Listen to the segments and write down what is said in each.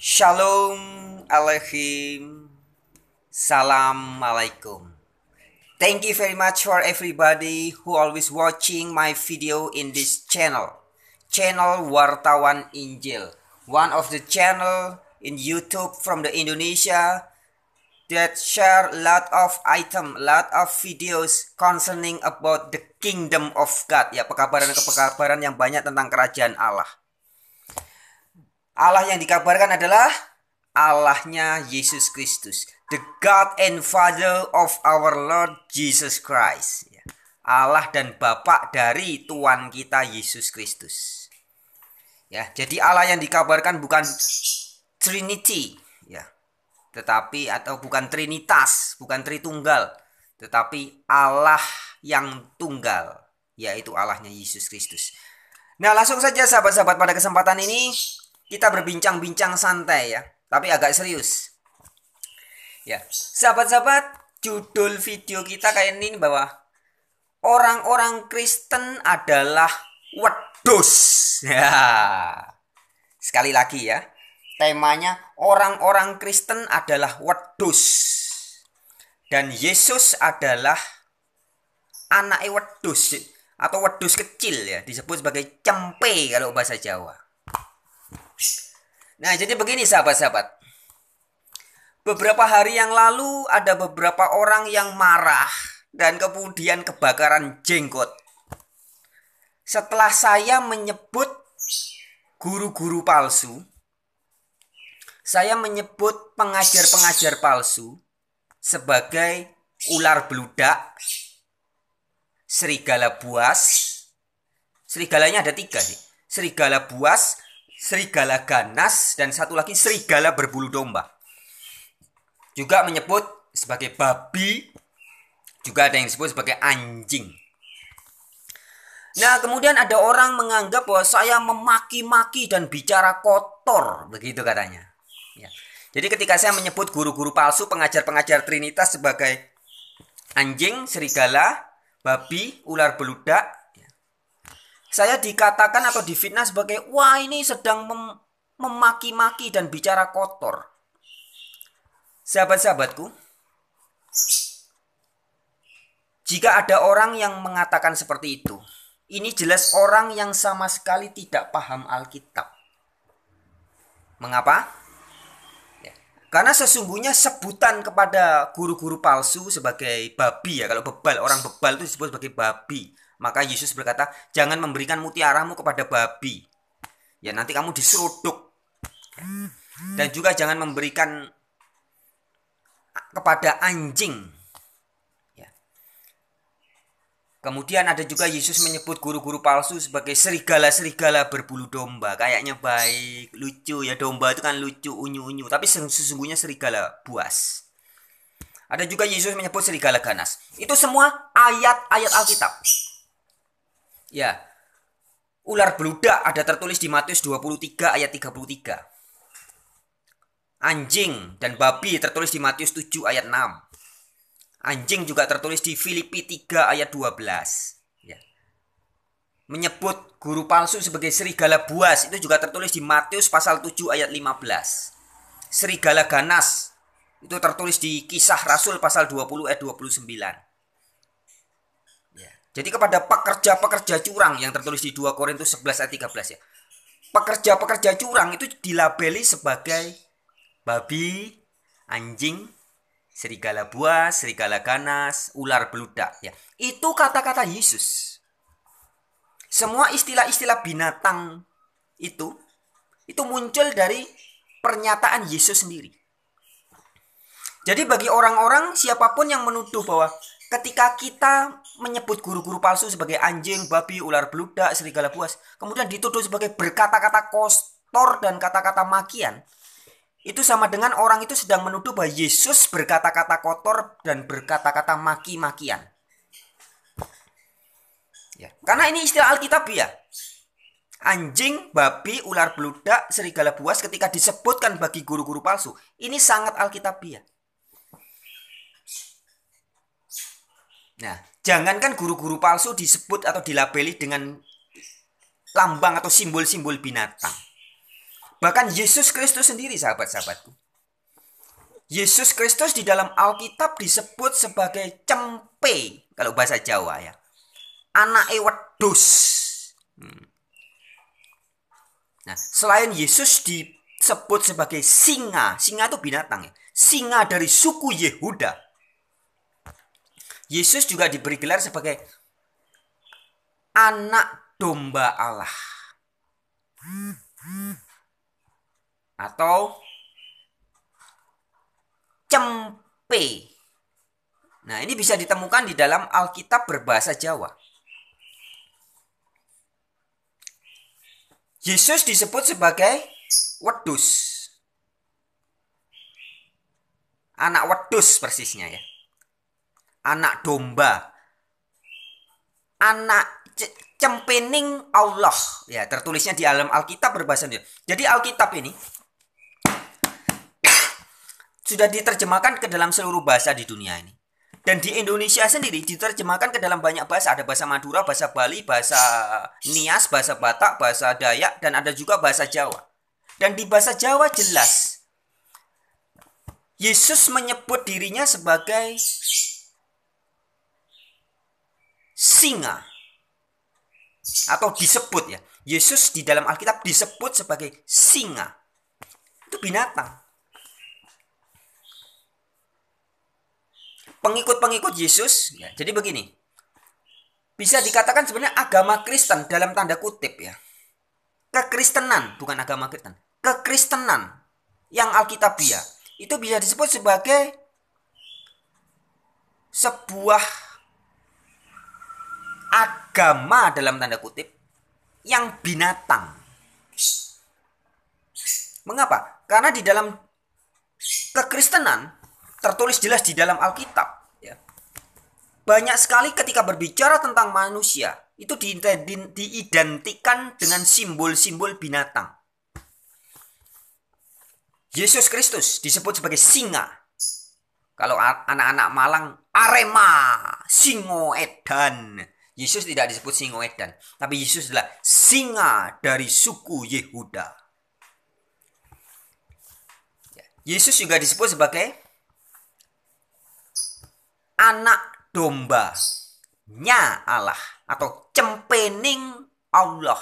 Shalom Aleichem. Salam alaikum. Thank you very much for everybody who always watching my video in this channel. Channel Wartawan Injil. One of the channel in YouTube from the Indonesia that share lot of item, lot of videos concerning about the kingdom of God. Ya, pekabaran yang banyak tentang kerajaan Allah. Allah yang dikabarkan adalah Allahnya Yesus Kristus, the God and Father of our Lord Jesus Christ. Allah dan Bapa dari Tuhan kita Yesus Kristus. Ya, jadi Allah yang dikabarkan bukan Trinity, ya, tetapi atau bukan Trinitas, bukan Tritunggal, tetapi Allah yang tunggal, yaitu Allahnya Yesus Kristus. Nah, langsung saja sahabat-sahabat, pada kesempatan ini kita berbincang-bincang santai ya, tapi agak serius. Ya, sahabat-sahabat, judul video kita kayak ini bahwa orang-orang Kristen adalah wedus. Ya. Sekali lagi ya. Temanya orang-orang Kristen adalah wedus. Dan Yesus adalah anak wedus atau wedus kecil ya, disebut sebagai cempe kalau bahasa Jawa. Nah, jadi begini sahabat-sahabat. Beberapa hari yang lalu ada beberapa orang yang marah dan kemudian kebakaran jenggot. Setelah saya menyebut guru-guru palsu, saya menyebut pengajar-pengajar palsu sebagai ular beludak, serigala buas. Serigalanya ada 3 sih. Serigala buas, serigala ganas, dan satu lagi serigala berbulu domba. Juga menyebut sebagai babi, juga ada yang disebut sebagai anjing. Nah, kemudian ada orang menganggap bahwa saya memaki-maki dan bicara kotor, begitu katanya. Ya. Jadi ketika saya menyebut guru-guru palsu, pengajar-pengajar Trinitas sebagai anjing, serigala, babi, ular beludak, saya dikatakan atau difitnah sebagai, wah ini sedang memaki-maki dan bicara kotor. Sahabat-sahabatku, jika ada orang yang mengatakan seperti itu, ini jelas orang yang sama sekali tidak paham Alkitab. Mengapa? Ya, karena sesungguhnya sebutan kepada guru-guru palsu sebagai babi ya, kalau bebal, orang bebal itu disebut sebagai babi. Maka Yesus berkata, jangan memberikan mutiaramu kepada babi. Ya, nanti kamu diseruduk. Dan juga jangan memberikan kepada anjing. Ya. Kemudian ada juga Yesus menyebut guru-guru palsu sebagai serigala-serigala berbulu domba. Kayaknya baik, lucu ya. Domba itu kan lucu, unyu-unyu. Tapi sesungguhnya serigala buas. Ada juga Yesus menyebut serigala ganas. Itu semua ayat-ayat Alkitab. Ya, ular beludak ada tertulis di Matius 23 ayat 33. Anjing dan babi tertulis di Matius 7 ayat 6. Anjing juga tertulis di Filipi 3 ayat 12. Ya. Menyebut guru palsu sebagai serigala buas itu juga tertulis di Matius pasal 7 ayat 15. Serigala ganas itu tertulis di Kisah Rasul pasal 20 ayat 29. Jadi kepada pekerja-pekerja curang yang tertulis di 2 Korintus 11 ayat 13 ya. Pekerja-pekerja curang itu dilabeli sebagai babi, anjing, serigala buas, serigala ganas, ular beludak ya. Itu kata-kata Yesus. Semua istilah-istilah binatang itu muncul dari pernyataan Yesus sendiri. Jadi bagi orang-orang siapapun yang menuduh bahwa ketika kita menyebut guru-guru palsu sebagai anjing, babi, ular beludak, serigala buas, kemudian dituduh sebagai berkata-kata kotor dan kata-kata makian, itu sama dengan orang itu sedang menuduh bahwa Yesus berkata-kata kotor dan berkata-kata maki-makian. Ya, karena ini istilah Alkitabiah. Anjing, babi, ular beludak, serigala buas ketika disebutkan bagi guru-guru palsu, ini sangat Alkitabiah. Nah, jangankan guru-guru palsu disebut atau dilabeli dengan lambang atau simbol-simbol binatang. Bahkan Yesus Kristus sendiri, sahabat-sahabatku. Yesus Kristus di dalam Alkitab disebut sebagai cempe, kalau bahasa Jawa ya. Anake wedhus. Nah, selain Yesus disebut sebagai singa, singa itu binatang ya. Singa dari suku Yehuda. Yesus juga diberi gelar sebagai anak domba Allah. Atau cempe. Nah, ini bisa ditemukan di dalam Alkitab berbahasa Jawa. Yesus disebut sebagai wedhus. Anak wedhus persisnya ya. Anak domba. Anak cempening Allah. Ya, tertulisnya di dalam Alkitab berbahasa Jawa. Jadi Alkitab ini sudah diterjemahkan ke dalam seluruh bahasa di dunia ini. Dan di Indonesia sendiri diterjemahkan ke dalam banyak bahasa. Ada bahasa Madura, bahasa Bali, bahasa Nias, bahasa Batak, bahasa Dayak, dan ada juga bahasa Jawa. Dan di bahasa Jawa jelas Yesus menyebut dirinya sebagai singa. Atau disebut ya. Yesus di dalam Alkitab disebut sebagai singa. Itu binatang. Pengikut-pengikut Yesus, ya, jadi begini. Bisa dikatakan sebenarnya agama Kristen dalam tanda kutip ya. Kekristenan, bukan agama Kristen. Kekristenan yang Alkitabiah itu bisa disebut sebagai sebuah agama dalam tanda kutip yang binatang. Mengapa? Karena di dalam kekristenan tertulis jelas di dalam Alkitab ya. Banyak sekali ketika berbicara tentang manusia itu diidentikan dengan simbol-simbol binatang. Yesus Kristus disebut sebagai singa. Kalau anak-anak Malang, Arema, Singo Edan. Yesus tidak disebut Singo Edan, tapi Yesus adalah singa dari suku Yehuda. Yesus juga disebut sebagai anak domba-nya Allah atau cempening Allah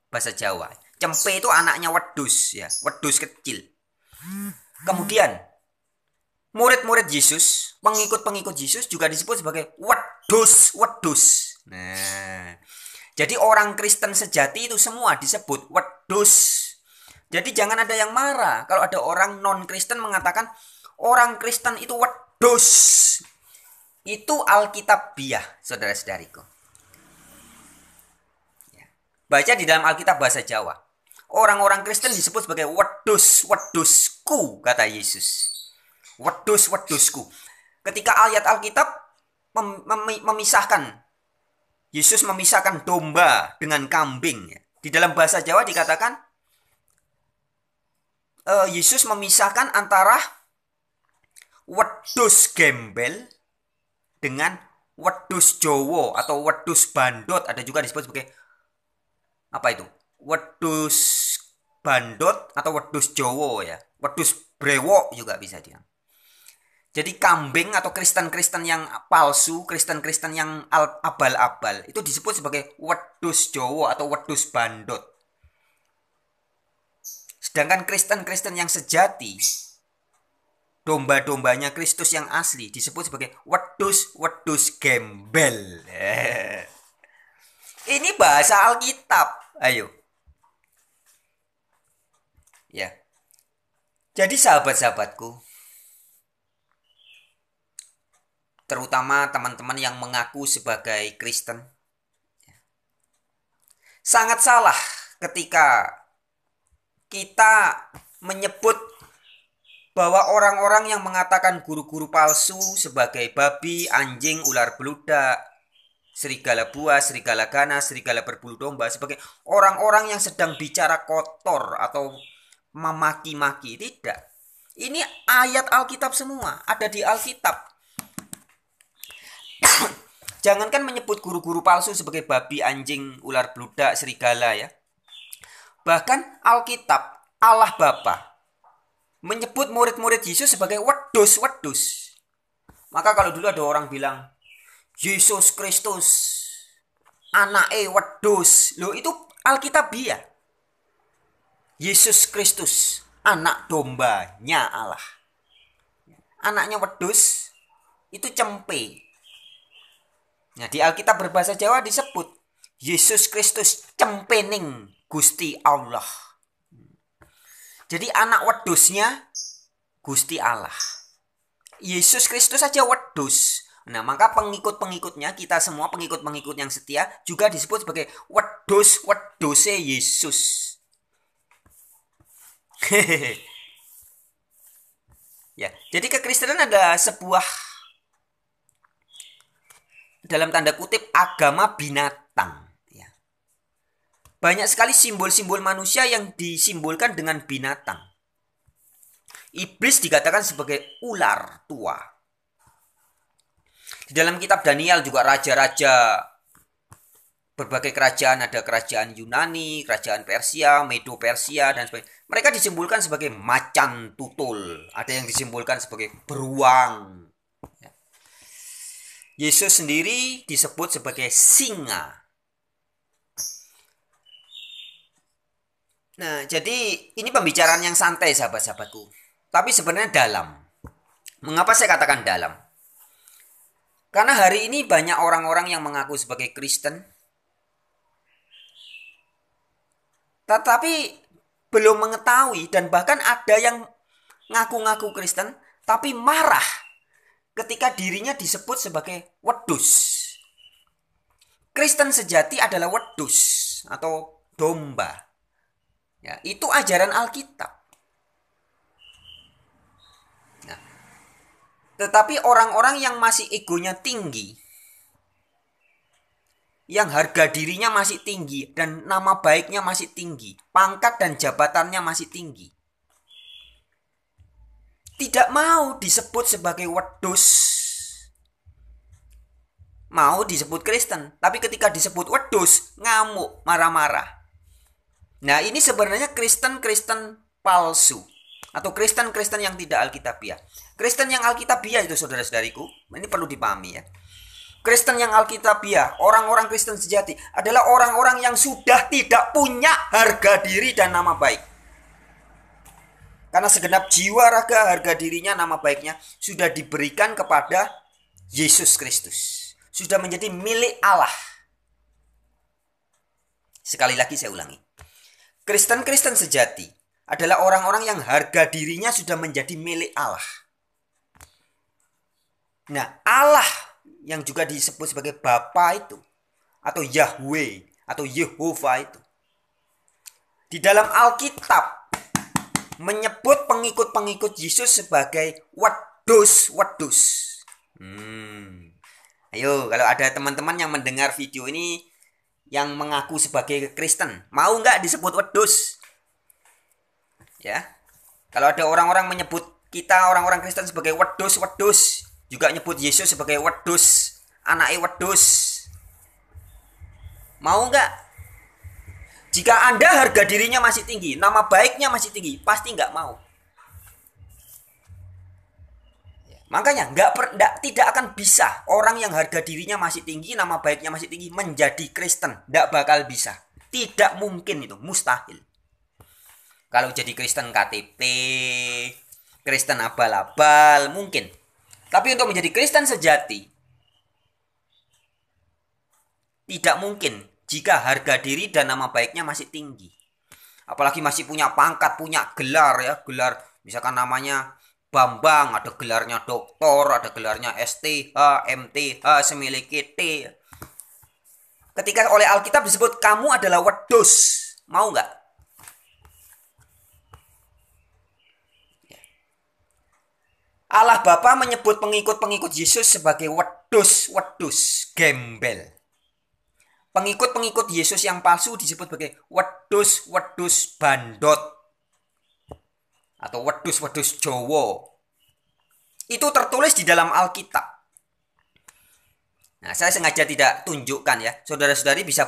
bahasa Jawa. Cempe itu anaknya wedhus ya, wedhus kecil. Kemudian murid-murid Yesus, pengikut-pengikut Yesus juga disebut sebagai wedhus-wedhus. Nah, jadi orang Kristen sejati itu semua disebut wedhus. Jadi jangan ada yang marah kalau ada orang non-Kristen mengatakan orang Kristen itu wedhus. Itu Alkitabiah, saudara-saudariku. Baca di dalam Alkitab bahasa Jawa. Orang-orang Kristen disebut sebagai wedhus-wedhusku, kata Yesus. Wedhus-wedhusku. Ketika ayat Alkitab memisahkan, Yesus memisahkan domba dengan kambing. Di dalam bahasa Jawa dikatakan, Yesus memisahkan antara wedhus gembel dengan wedhus Jowo atau wedhus bandot, ada juga disebut sebagai apa itu? Wedhus bandot atau wedhus Jowo ya. Wedhus brewok juga bisa dia. Jadi kambing atau Kristen-Kristen yang palsu, Kristen-Kristen yang abal-abal itu disebut sebagai wedhus Jowo atau wedhus bandot. Sedangkan Kristen-Kristen yang sejati, domba-dombanya Kristus yang asli disebut sebagai wedhus-wedhus gembel. Ini bahasa Alkitab. Ayo. Ya. Jadi sahabat-sahabatku, terutama teman-teman yang mengaku sebagai Kristen, sangat salah ketika kita menyebut bahwa orang-orang yang mengatakan guru-guru palsu sebagai babi, anjing, ular beludak, serigala buas, serigala ganas, serigala berbulu domba sebagai orang-orang yang sedang bicara kotor atau memaki-maki. Tidak. Ini ayat Alkitab semua, ada di Alkitab. Jangankan menyebut guru-guru palsu sebagai babi, anjing, ular beludak, serigala ya. Bahkan Alkitab Allah Bapa menyebut murid-murid Yesus sebagai wedus-wedus. Maka kalau dulu ada orang bilang, Yesus Kristus, anake wedus. Loh, itu Alkitabiah. Yesus Kristus, anak dombanya Allah. Anaknya wedus, itu cempe. Nah, di Alkitab berbahasa Jawa disebut Yesus Kristus cempening Gusti Allah. Jadi anak wedusnya Gusti Allah. Yesus Kristus saja wedus. Nah, maka pengikut-pengikutnya, kita semua pengikut-pengikut yang setia juga disebut sebagai wedus-weduse Yesus. Ya, jadi kekristenan ada sebuah, dalam tanda kutip, agama binatang. Ya. Banyak sekali simbol-simbol manusia yang disimbolkan dengan binatang. Iblis dikatakan sebagai ular tua. Di dalam kitab Daniel juga raja-raja berbagai kerajaan, ada kerajaan Yunani, kerajaan Persia, Medo Persia, dan sebagainya. Mereka disimbolkan sebagai macan tutul. Ada yang disimbolkan sebagai beruang. Yesus sendiri disebut sebagai singa. Nah, jadi ini pembicaraan yang santai sahabat-sahabatku. Tapi sebenarnya dalam. Mengapa saya katakan dalam? Karena hari ini banyak orang-orang yang mengaku sebagai Kristen. Tetapi belum mengetahui, dan bahkan ada yang ngaku-ngaku Kristen tapi marah ketika dirinya disebut sebagai wedus. Kristen sejati adalah wedus atau domba. Ya, itu ajaran Alkitab. Nah, tetapi orang-orang yang masih egonya tinggi, yang harga dirinya masih tinggi dan nama baiknya masih tinggi, pangkat dan jabatannya masih tinggi, tidak mau disebut sebagai wedus. Mau disebut Kristen, tapi ketika disebut wedus, ngamuk, marah-marah. Nah, ini sebenarnya Kristen-Kristen palsu. Atau Kristen-Kristen yang tidak Alkitabiah. Kristen yang Alkitabiah itu, saudara-saudariku, ini perlu dipahami ya. Kristen yang Alkitabiah, orang-orang Kristen sejati, adalah orang-orang yang sudah tidak punya harga diri dan nama baik. Karena segenap jiwa, raga, harga dirinya, nama baiknya sudah diberikan kepada Yesus Kristus. Sudah menjadi milik Allah. Sekali lagi saya ulangi. Kristen-Kristen sejati adalah orang-orang yang harga dirinya sudah menjadi milik Allah. Nah, Allah yang juga disebut sebagai Bapa itu, atau Yahweh, atau Yehova itu, di dalam Alkitab menyebut pengikut-pengikut Yesus sebagai wedus-wedus. Ayo, kalau ada teman-teman yang mendengar video ini yang mengaku sebagai Kristen, mau nggak disebut wedus? Ya, kalau ada orang-orang menyebut kita orang-orang Kristen sebagai wedus-wedus, juga nyebut Yesus sebagai wedus, anaknya wedus, mau nggak? Jika Anda harga dirinya masih tinggi, nama baiknya masih tinggi, pasti nggak mau. Makanya tidak akan bisa orang yang harga dirinya masih tinggi, nama baiknya masih tinggi, menjadi Kristen. Tidak bakal bisa. Tidak mungkin itu, mustahil. Kalau jadi Kristen KTP, Kristen abal-abal, mungkin. Tapi untuk menjadi Kristen sejati, tidak mungkin jika harga diri dan nama baiknya masih tinggi. Apalagi masih punya pangkat, punya gelar ya, gelar misalkan namanya Bambang, ada gelarnya doktor, ada gelarnya STH, MTH, semiliki T. Ketika oleh Alkitab disebut kamu adalah wedus, mau nggak? Allah Bapa menyebut pengikut-pengikut Yesus sebagai wedus-wedus gembel. Pengikut-pengikut Yesus yang palsu disebut sebagai wedus-wedus bandot atau wedus-wedus Jowo. Itu tertulis di dalam Alkitab. Nah, saya sengaja tidak tunjukkan ya. Saudara-saudari bisa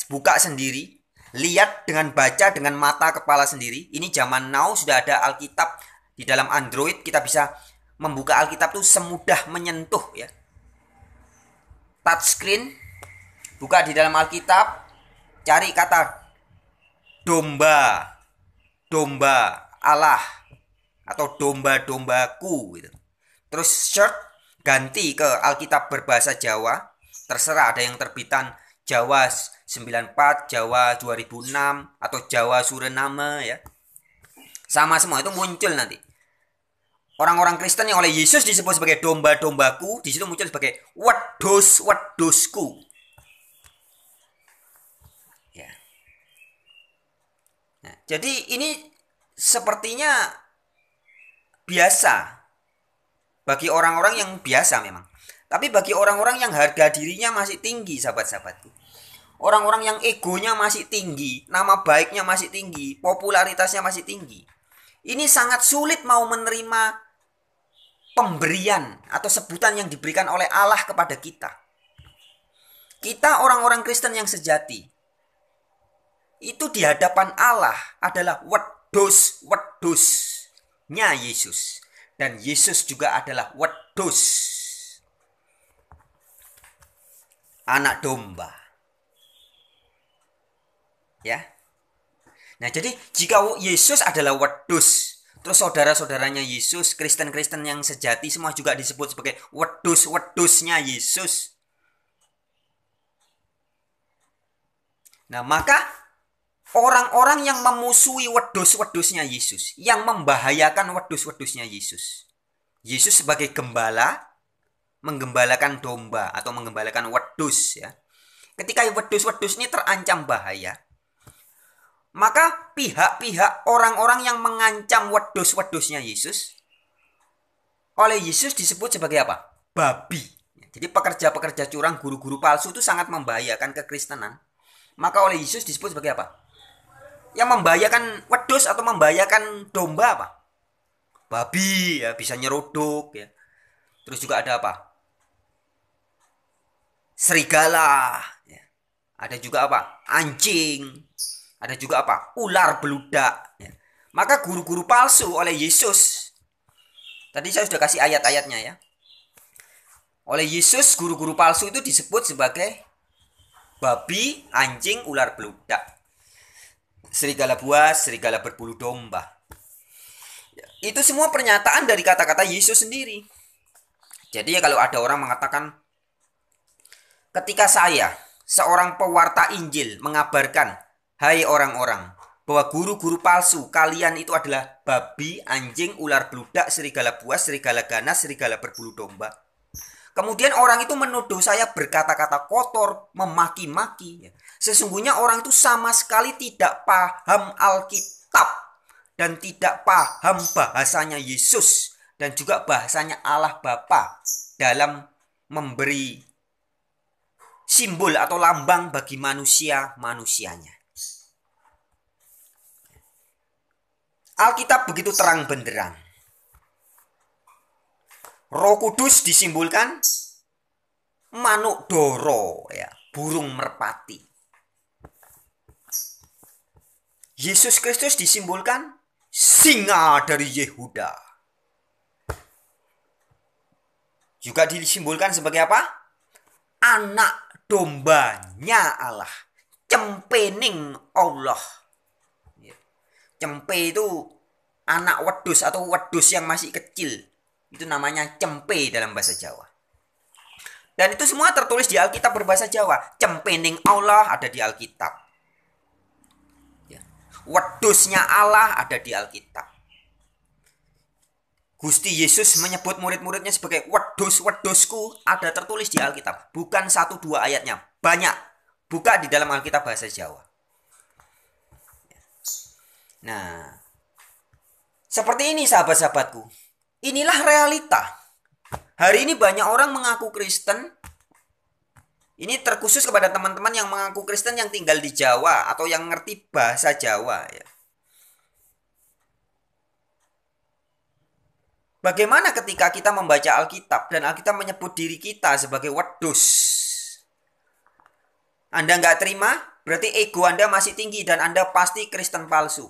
buka sendiri Lihat dengan baca dengan mata kepala sendiri. Ini zaman now sudah ada Alkitab di dalam Android. Kita bisa membuka Alkitab tuh semudah menyentuh ya. Touchscreen. Buka di dalam Alkitab. Cari kata domba. Domba Allah. Atau domba-dombaku gitu. Terus search, ganti ke Alkitab berbahasa Jawa. Terserah, ada yang terbitan Jawa 94, Jawa 2006 atau Jawa Suriname ya. Sama semua itu muncul nanti. Orang-orang Kristen yang oleh Yesus disebut sebagai domba-dombaku, di situ muncul sebagai wedus-wedusku. Ya. Nah, jadi ini sepertinya biasa bagi orang-orang yang biasa memang. Tapi bagi orang-orang yang harga dirinya masih tinggi, sahabat-sahabatku. Orang-orang yang egonya masih tinggi, nama baiknya masih tinggi, popularitasnya masih tinggi. Ini sangat sulit mau menerima pemberian atau sebutan yang diberikan oleh Allah kepada kita. Kita orang-orang Kristen yang sejati. Itu di hadapan Allah adalah wedus-wedusnya Yesus. Dan Yesus juga adalah wedus. Anak domba. Ya. Nah, jadi jika Yesus adalah wedus, terus saudara-saudaranya Yesus, Kristen-Kristen yang sejati semua juga disebut sebagai wedus-wedusnya Yesus. Nah, maka orang-orang yang memusuhi wedus-wedusnya Yesus, yang membahayakan wedus-wedusnya Yesus. Yesus sebagai gembala menggembalakan domba atau menggembalakan wedus ya. Ketika wedus-wedus ini terancam bahaya, maka pihak-pihak orang-orang yang mengancam wedus-wedusnya Yesus oleh Yesus disebut sebagai apa? Babi. Jadi pekerja-pekerja curang, guru-guru palsu itu sangat membahayakan kekristenan. Maka oleh Yesus disebut sebagai apa? Yang membahayakan wedus atau membahayakan domba apa? Babi ya, bisa nyeruduk ya. Terus juga ada apa? Serigala, ya. Ada juga apa? Anjing, ada juga apa? Ular beludak. Ya. Maka guru-guru palsu oleh Yesus, tadi saya sudah kasih ayat-ayatnya ya. Oleh Yesus guru-guru palsu itu disebut sebagai babi, anjing, ular beludak, serigala buas, serigala berbulu domba. Ya. Itu semua pernyataan dari kata-kata Yesus sendiri. Jadi ya kalau ada orang mengatakan, ketika saya, seorang pewarta Injil, mengabarkan, hai orang-orang, bahwa guru-guru palsu, kalian itu adalah babi, anjing, ular beludak, serigala buas, serigala ganas, serigala berbulu domba. Kemudian orang itu menuduh saya berkata-kata kotor, memaki-maki. Sesungguhnya orang itu sama sekali tidak paham Alkitab dan tidak paham bahasanya Yesus dan juga bahasanya Allah Bapa dalam memberi simbol atau lambang bagi manusia-manusianya. Alkitab begitu terang benderang. Roh Kudus disimbolkan manuk doro, ya, burung merpati. Yesus Kristus disimbolkan singa dari Yehuda. Juga disimbolkan sebagai apa? Anak dombanya Allah, cempening Allah. Cempe itu anak wedus atau wedus yang masih kecil. Itu namanya cempe dalam bahasa Jawa. Dan itu semua tertulis di Alkitab berbahasa Jawa. Cempening Allah ada di Alkitab. Wedusnya Allah ada di Alkitab. Gusti Yesus menyebut murid-muridnya sebagai wedus-wedusku ada tertulis di Alkitab. Bukan 1-2 ayatnya, banyak. Buka di dalam Alkitab bahasa Jawa. Nah, seperti ini sahabat-sahabatku. Inilah realita. Hari ini banyak orang mengaku Kristen. Ini terkhusus kepada teman-teman yang mengaku Kristen yang tinggal di Jawa atau yang ngerti bahasa Jawa ya. Bagaimana ketika kita membaca Alkitab dan Alkitab menyebut diri kita sebagai wedus? Anda nggak terima? berarti ego Anda masih tinggi dan Anda pasti Kristen palsu.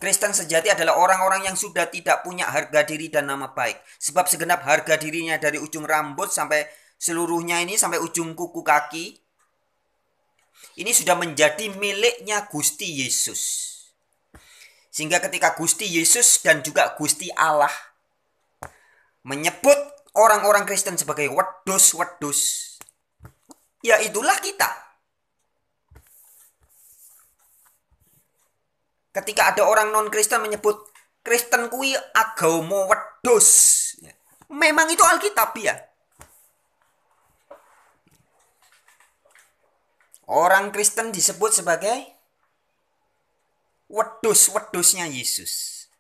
Kristen sejati adalah orang-orang yang sudah tidak punya harga diri dan nama baik. Sebab segenap harga dirinya dari ujung rambut sampai seluruhnya ini, sampai ujung kuku kaki, ini sudah menjadi miliknya Gusti Yesus. Sehingga ketika Gusti Yesus dan juga Gusti Allah menyebut orang-orang Kristen sebagai wedus-wedus, ya itulah kita. Ketika ada orang non-Kristen menyebut Kristen kui agama wedus, memang itu Alkitab ya. Orang Kristen disebut sebagai wedus-wedusnya Yesus.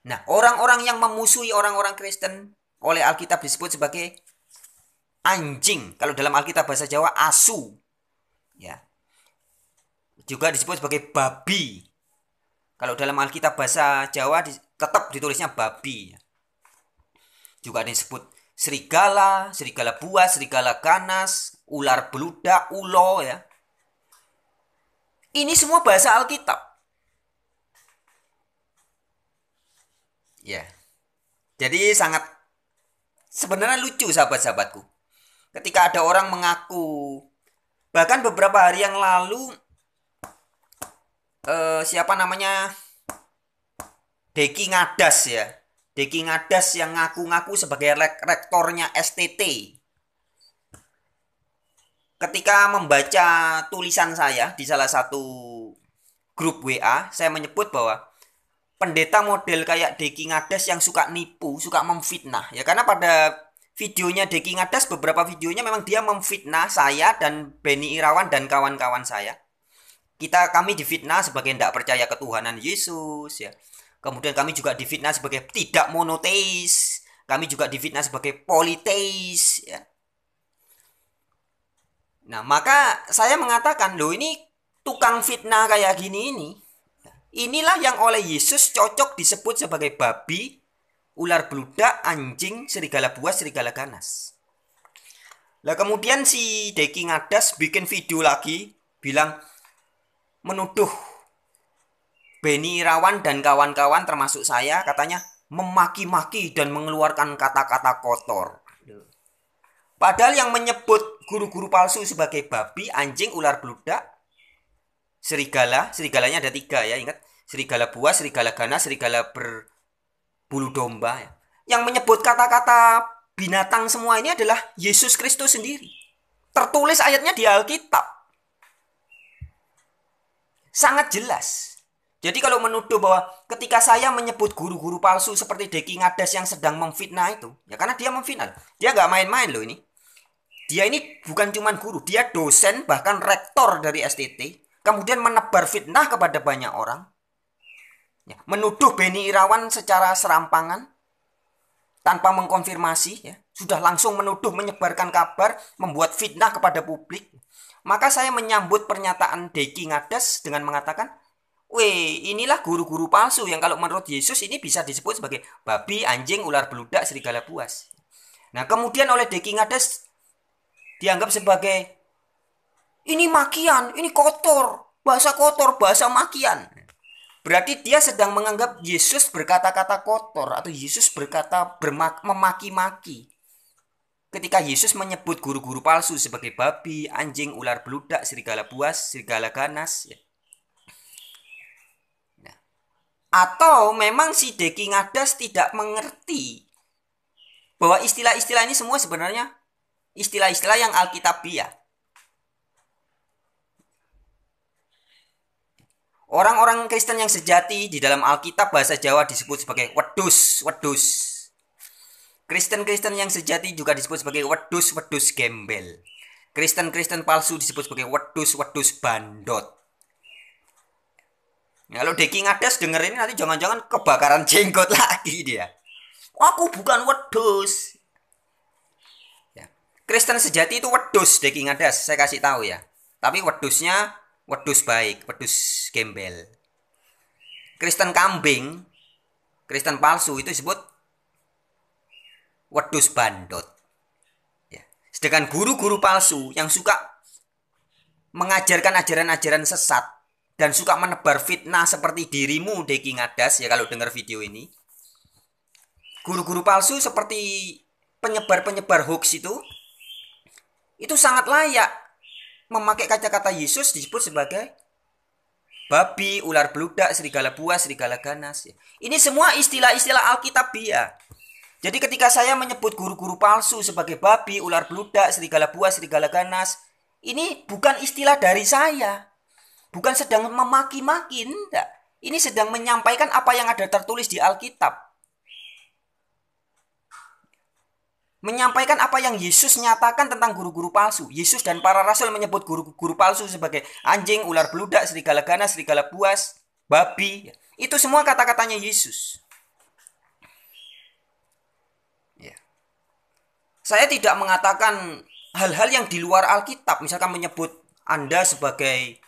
Nah, orang-orang yang memusuhi orang-orang Kristen oleh Alkitab disebut sebagai anjing. Kalau dalam Alkitab bahasa Jawa asu. Ya. Juga disebut sebagai babi. Kalau dalam Alkitab bahasa Jawa tetap ditulisnya babi. Juga disebut serigala, serigala buas, serigala ganas, ular beludak, ulo ya. Ini semua bahasa Alkitab. Ya. Jadi sangat sebenarnya lucu sahabat-sahabatku. Ketika ada orang mengaku, bahkan beberapa hari yang lalu siapa namanya, Deki Ngadas ya, Deki Ngadas yang ngaku-ngaku sebagai rektornya STT. Ketika membaca tulisan saya di salah satu grup WA, saya menyebut bahwa pendeta model kayak Deki Ngadas yang suka nipu, suka memfitnah ya, karena pada videonya Deki Ngadas, beberapa videonya memang dia memfitnah saya dan Beni Irawan dan kawan-kawan saya. Kami difitnah sebagai tidak percaya ketuhanan Yesus ya. Kemudian kami juga difitnah sebagai tidak monoteis. Kami juga difitnah sebagai politeis ya. Nah, maka saya mengatakan, loh ini tukang fitnah kayak gini ini. Inilah yang oleh Yesus cocok disebut sebagai babi, ular beludak, anjing, serigala buas, serigala ganas. Lah kemudian si Deki Ngadas bikin video lagi bilang, menuduh Beni Irawan dan kawan-kawan termasuk saya, katanya memaki-maki dan mengeluarkan kata-kata kotor. Padahal yang menyebut guru-guru palsu sebagai babi, anjing, ular beludak, serigalanya ada 3 ya, ingat. Serigala buas, serigala ganas, serigala berbulu domba ya. Yang menyebut kata-kata binatang semua ini adalah Yesus Kristus sendiri. Tertulis ayatnya di Alkitab. Sangat jelas. Jadi kalau menuduh bahwa ketika saya menyebut guru-guru palsu seperti Deki Ngadas yang sedang memfitnah itu, ya karena dia memfitnah. Dia nggak main-main loh ini. Dia ini bukan cuma guru, dia dosen bahkan rektor dari STT. Kemudian menebar fitnah kepada banyak orang. Ya, menuduh Beni Irawan secara serampangan tanpa mengkonfirmasi. Ya, sudah langsung menuduh, menyebarkan kabar, membuat fitnah kepada publik. Maka saya menyambut pernyataan Deki Ngadas dengan mengatakan, weh, inilah guru-guru palsu yang kalau menurut Yesus ini bisa disebut sebagai babi, anjing, ular beludak, serigala buas. Nah, kemudian oleh Deki Ngadas dianggap sebagai ini makian, ini kotor, bahasa makian. Berarti dia sedang menganggap Yesus berkata-kata kotor atau Yesus berkata memaki-maki. Ketika Yesus menyebut guru-guru palsu sebagai babi, anjing, ular beludak, serigala buas, serigala ganas. Ya. Nah, atau memang si Deki Ngadas tidak mengerti bahwa istilah-istilah ini semua sebenarnya istilah-istilah yang alkitabiah. Orang-orang Kristen yang sejati di dalam Alkitab bahasa Jawa disebut sebagai wedus-wedus. Kristen-Kristen yang sejati juga disebut sebagai wedus-wedus gembel. Kristen-Kristen palsu disebut sebagai wedus-wedus bandot. Nah, kalau Deki Ngadas denger ini nanti jangan-jangan kebakaran jenggot lagi dia. Aku bukan wedus. Ya. Kristen sejati itu wedus, Deki Ngadas, saya kasih tahu ya. Tapi wedusnya wedus baik, wedus gembel. Kristen kambing, Kristen palsu itu disebut wedus bandot. Ya. Sedangkan guru-guru palsu yang suka mengajarkan ajaran-ajaran sesat dan suka menebar fitnah seperti dirimu, Deki Ngadas, ya kalau dengar video ini. Guru-guru palsu seperti penyebar-penyebar hoax itu sangat layak memakai kata-kata Yesus disebut sebagai babi, ular beludak, serigala buas, serigala ganas. Ini semua istilah-istilah Alkitabiah. Jadi ketika saya menyebut guru-guru palsu sebagai babi, ular beludak, serigala buas, serigala ganas, ini bukan istilah dari saya. Bukan sedang memaki-maki, enggak. Ini sedang menyampaikan apa yang ada tertulis di Alkitab. Menyampaikan apa yang Yesus nyatakan tentang guru-guru palsu. Yesus dan para rasul menyebut guru-guru palsu sebagai anjing, ular beludak, serigala ganas, serigala buas, babi. Itu semua kata-katanya Yesus. Ya. Saya tidak mengatakan hal-hal yang di luar Alkitab. Misalkan menyebut Anda sebagai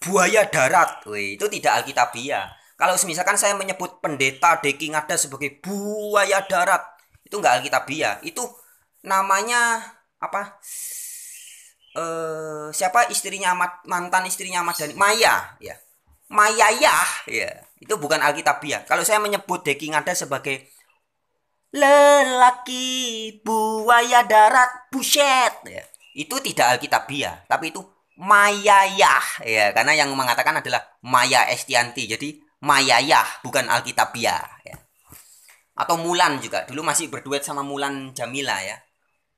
buaya darat. Itu tidak Alkitabiah. Kalau misalkan saya menyebut pendeta Deki Ngadas sebagai buaya darat, itu enggak Alkitabiah. Itu namanya apa? Siapa istrinya mantan istrinya Ahmad Dhani? Maya, ya. Mayayah, ya. Itu bukan Alkitabiah. Kalau saya menyebut Deki Ngadas sebagai lelaki buaya darat, buset, ya. Itu tidak Alkitabiah, tapi itu Mayayah, ya. Karena yang mengatakan adalah Maya Estianti. Jadi Mayayah, bukan Alkitabiah, ya. Atau Mulan juga. Dulu masih berduet sama Mulan Jamila, ya.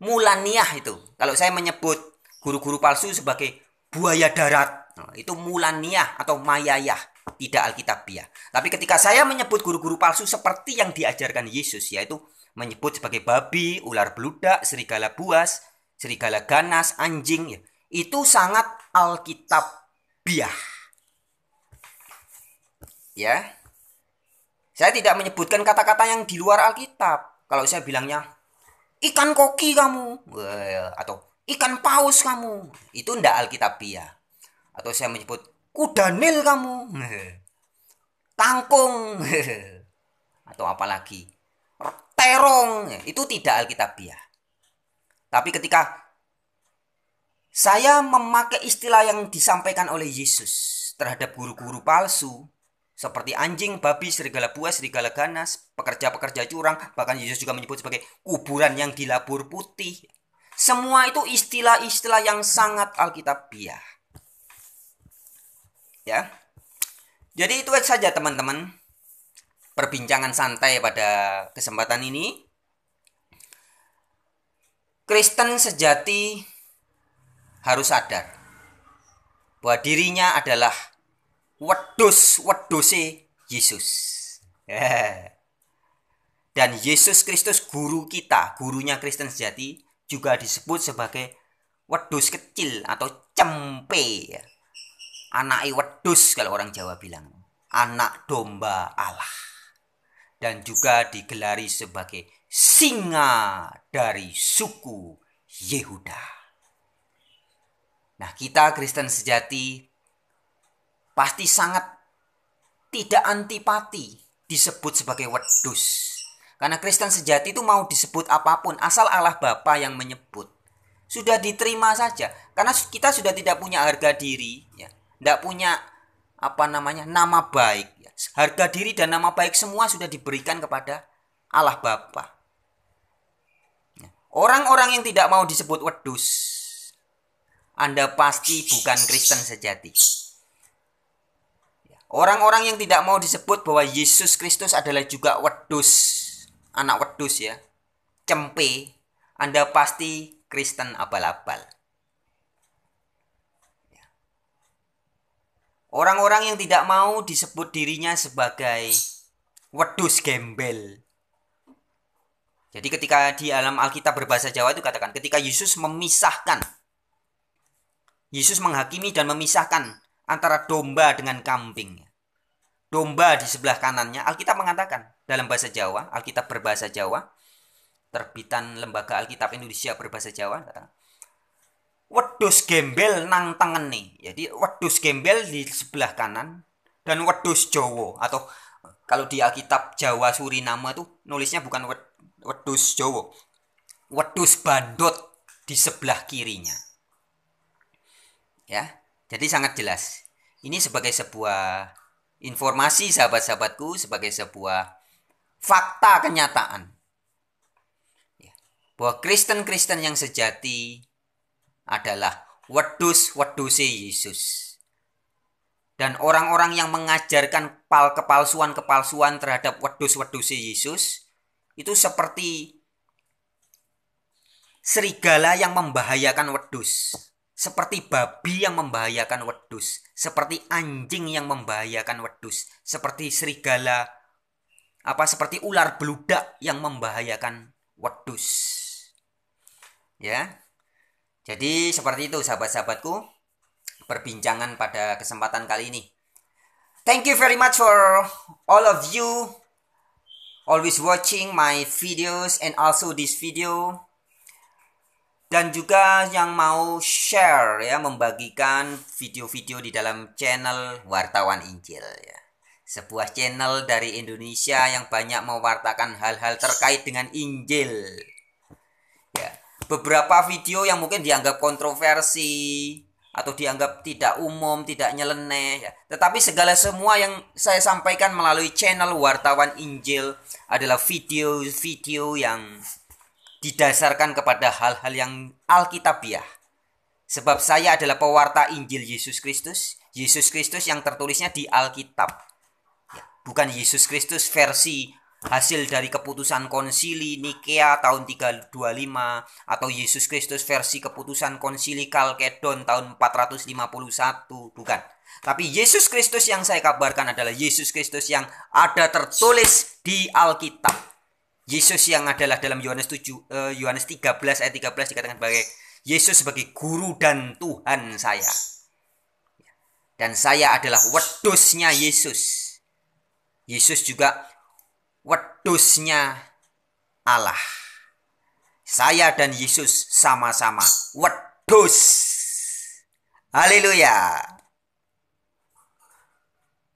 Mulaniah itu. Kalau saya menyebut guru-guru palsu sebagai buaya darat, itu Mulaniah atau Mayayah, tidak Alkitabiah. Tapi ketika saya menyebut guru-guru palsu seperti yang diajarkan Yesus, yaitu menyebut sebagai babi, ular beludak, serigala buas, serigala ganas, anjing, ya, itu sangat Alkitabiah. Ya. Saya tidak menyebutkan kata-kata yang di luar Alkitab. Kalau saya bilangnya ikan koki kamu, atau ikan paus kamu, itu ndak Alkitabiah. Atau saya menyebut kuda nil kamu, kangkung, atau apalagi terong, itu tidak Alkitabiah. Tapi ketika saya memakai istilah yang disampaikan oleh Yesus terhadap guru-guru palsu, seperti anjing, babi, serigala buas, serigala ganas, pekerja-pekerja curang, bahkan Yesus juga menyebut sebagai kuburan yang dilabur putih. Semua itu istilah-istilah yang sangat Alkitabiah. Ya. Jadi itu saja teman-teman perbincangan santai pada kesempatan ini. Kristen sejati harus sadar bahwa dirinya adalah wedhus-wedhuse Yesus. Dan Yesus Kristus guru kita, gurunya Kristen sejati juga disebut sebagai wedhus kecil atau cempe. Anake wedhus kalau orang Jawa bilang. Anak domba Allah. Dan juga digelari sebagai singa dari suku Yehuda. Nah, kita Kristen sejati pasti sangat tidak antipati disebut sebagai wedhus. Karena Kristen sejati itu mau disebut apapun asal Allah Bapa yang menyebut. Sudah diterima saja. Karena kita sudah tidak punya harga diri, ya. Tidak punya nama baik, ya. Harga diri dan nama baik semua sudah diberikan kepada Allah Bapa. Ya. Orang-orang yang tidak mau disebut wedhus, Anda pasti bukan Kristen sejati. Orang-orang yang tidak mau disebut bahwa Yesus Kristus adalah juga wedhus, anak wedhus, ya, cempe, Anda pasti Kristen abal-abal. Orang-orang yang tidak mau disebut dirinya sebagai wedhus gembel. Jadi ketika di dalam Alkitab berbahasa Jawa itu katakan ketika Yesus memisahkan, Yesus menghakimi dan memisahkan antara domba dengan kambing. Domba di sebelah kanannya, Alkitab mengatakan dalam bahasa Jawa, Alkitab berbahasa Jawa, terbitan Lembaga Alkitab Indonesia berbahasa Jawa, katakan wedhus gembel nang tengene. Jadi wedhus gembel di sebelah kanan dan wedhus Jawa, atau kalau di Alkitab Jawa Suriname itu nulisnya bukan wedhus Jawa, wedhus bandot di sebelah kirinya. Ya. Jadi sangat jelas. Ini sebagai sebuah informasi sahabat-sahabatku, sebagai sebuah fakta kenyataan. Bahwa Kristen-Kristen yang sejati adalah wedus-wedusnya Yesus. Dan orang-orang yang mengajarkan kepalsuan-kepalsuan terhadap wedus-wedusnya Yesus itu seperti serigala yang membahayakan wedus, seperti babi yang membahayakan wedus, seperti anjing yang membahayakan wedus, seperti serigala seperti ular beludak yang membahayakan wedus. Ya. Jadi seperti itu sahabat-sahabatku perbincangan pada kesempatan kali ini. Thank you very much for all of you always watching my videos and also this video. Dan juga yang mau share ya, membagikan video-video di dalam channel Wartawan Injil ya. Sebuah channel dari Indonesia yang banyak mewartakan hal-hal terkait dengan Injil. Ya, beberapa video yang mungkin dianggap kontroversi atau dianggap tidak umum, tidak nyeleneh ya. Tetapi semua yang saya sampaikan melalui channel Wartawan Injil adalah video-video yang didasarkan kepada hal-hal yang alkitabiah. Sebab saya adalah pewarta Injil Yesus Kristus yang tertulisnya di Alkitab. Ya, bukan Yesus Kristus versi hasil dari keputusan konsili Nikea tahun 325 atau Yesus Kristus versi keputusan konsili Kalkedon tahun 451, bukan. Tapi Yesus Kristus yang saya kabarkan adalah Yesus Kristus yang ada tertulis di Alkitab. Yesus yang adalah dalam Yohanes 13 ayat 13 dikatakan sebagai Yesus sebagai guru dan Tuhan saya. Dan saya adalah wedusnya Yesus. Yesus juga wedusnya Allah. Saya dan Yesus sama-sama wedus. Haleluya.